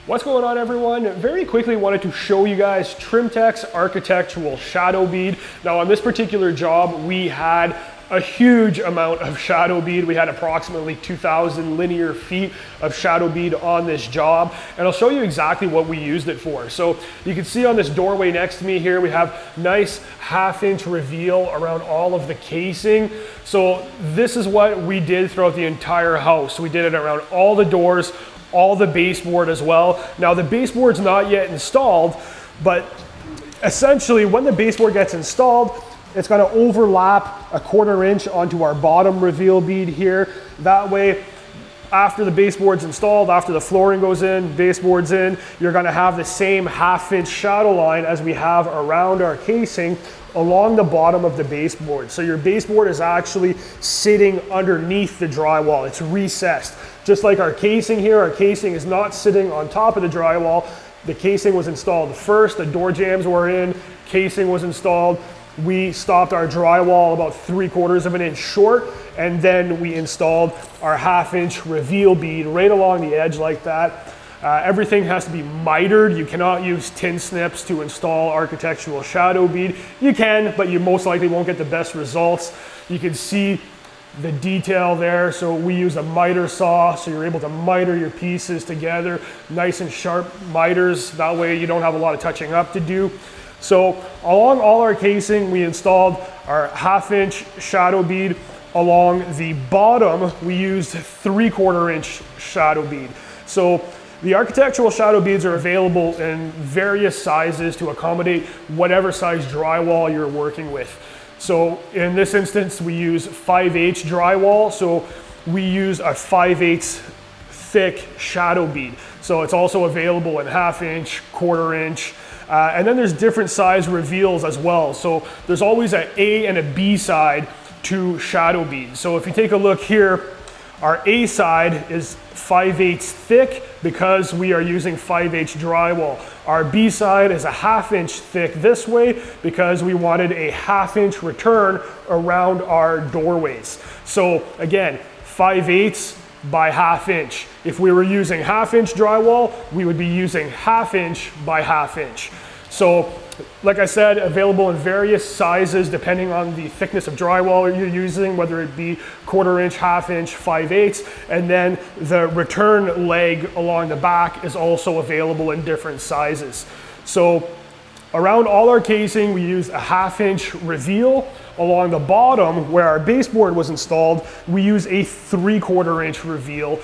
What's going on, everyone? Very quickly wanted to show you guys Trim-Tex architectural shadow bead. Now on this particular job, we had a huge amount of shadow bead. We had approximately 2,000 linear feet of shadow bead on this job, and I'll show you exactly what we used it for. So you can see on this doorway next to me here, we have nice 1/2 inch reveal around all of the casing. So this is what we did throughout the entire house. We did it around all the doors, all the baseboard as well. Now the baseboard's not yet installed, but essentially when the baseboard gets installed, it's gonna overlap 1/4 inch onto our bottom reveal bead here. That way, after the baseboard's installed, after the flooring goes in, baseboard's in, you're gonna have the same 1/2 inch shadow line as we have around our casing along the bottom of the baseboard. So your baseboard is actually sitting underneath the drywall. It's recessed. Just like our casing here, our casing is not sitting on top of the drywall. The casing was installed first, the door jambs were in, casing was installed. We stopped our drywall about 3/4 of an inch short, and then we installed our 1/2 inch reveal bead right along the edge like that. Everything has to be mitered. You cannot use tin snips to install architectural shadow bead. You can, but you most likely won't get the best results. You can see the detail there. So we use a miter saw, so you're able to miter your pieces together, nice and sharp miters. That way you don't have a lot of touching up to do. So along all our casing, we installed our 1/2 inch shadow bead. Along the bottom, we used 3/4 inch shadow bead. So the architectural shadow beads are available in various sizes to accommodate whatever size drywall you're working with. So in this instance, we use 5/8 drywall. So we use a 5/8 thick shadow bead. So it's also available in 1/2 inch, 1/4 inch. And then there's different size reveals as well. So there's always an A and a B side to shadow bead. So if you take a look here, our A side is 5/8 thick because we are using 5/8 drywall. Our B side is a 1/2 inch thick this way because we wanted a 1/2 inch return around our doorways. So again, 5/8 by 1/2 inch. If we were using 1/2 inch drywall, we would be using 1/2 inch by 1/2 inch. So like I said, available in various sizes depending on the thickness of drywall you're using, whether it be 1/4 inch, 1/2 inch, 5/8, and then the return leg along the back is also available in different sizes. So around all our casing, we use a 1/2 inch reveal. Along the bottom where our baseboard was installed, we use a 3/4 inch reveal.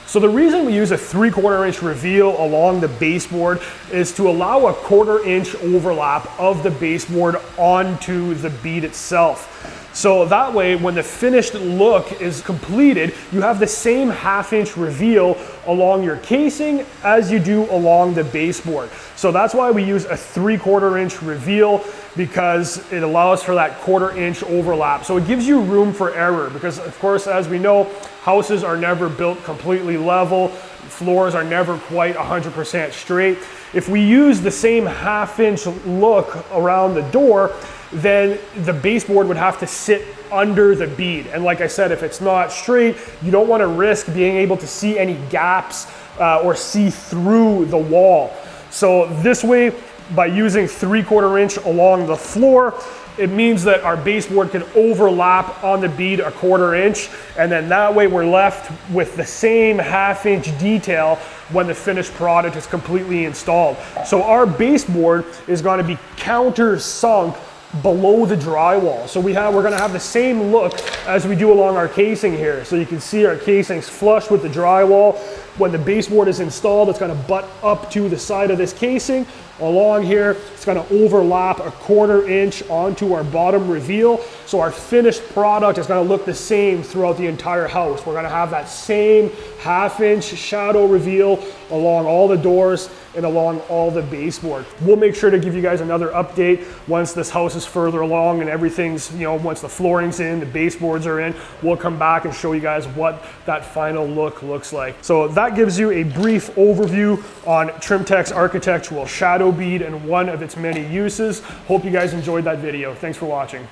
So the reason we use a 3/4 inch reveal along the baseboard is to allow a 1/4 inch overlap of the baseboard onto the bead itself. So that way, when the finished look is completed, you have the same 1/2 inch reveal along your casing as you do along the baseboard. So that's why we use a 3/4 inch reveal, because it allows for that 1/4 inch overlap. So it gives you room for error, because of course, as we know, houses are never built completely level. Floors are never quite 100% straight. If we use the same 1/2 inch look around the door, then the baseboard would have to sit under the bead. And like I said, if it's not straight, you don't want to risk being able to see any gaps or see through the wall. So this way, by using 3/4 inch along the floor, it means that our baseboard can overlap on the bead a 1/4 inch, and then that way we're left with the same 1/2 inch detail when the finished product is completely installed. So our baseboard is going to be countersunk below the drywall. So we're going to have the same look as we do along our casing here. So you can see our casing's flush with the drywall. When the baseboard is installed, it's going to butt up to the side of this casing. Along here, it's going to overlap a 1/4 inch onto our bottom reveal. So our finished product is going to look the same throughout the entire house. We're going to have that same 1/2 inch shadow reveal along all the doors and along all the baseboard. We'll make sure to give you guys another update once this house is further along and everything's, once the flooring's in, the baseboards are in, we'll come back and show you guys what that final look looks like. So that gives you a brief overview on Trim-Tex architectural shadow bead and one of its many uses. Hope you guys enjoyed that video. Thanks for watching.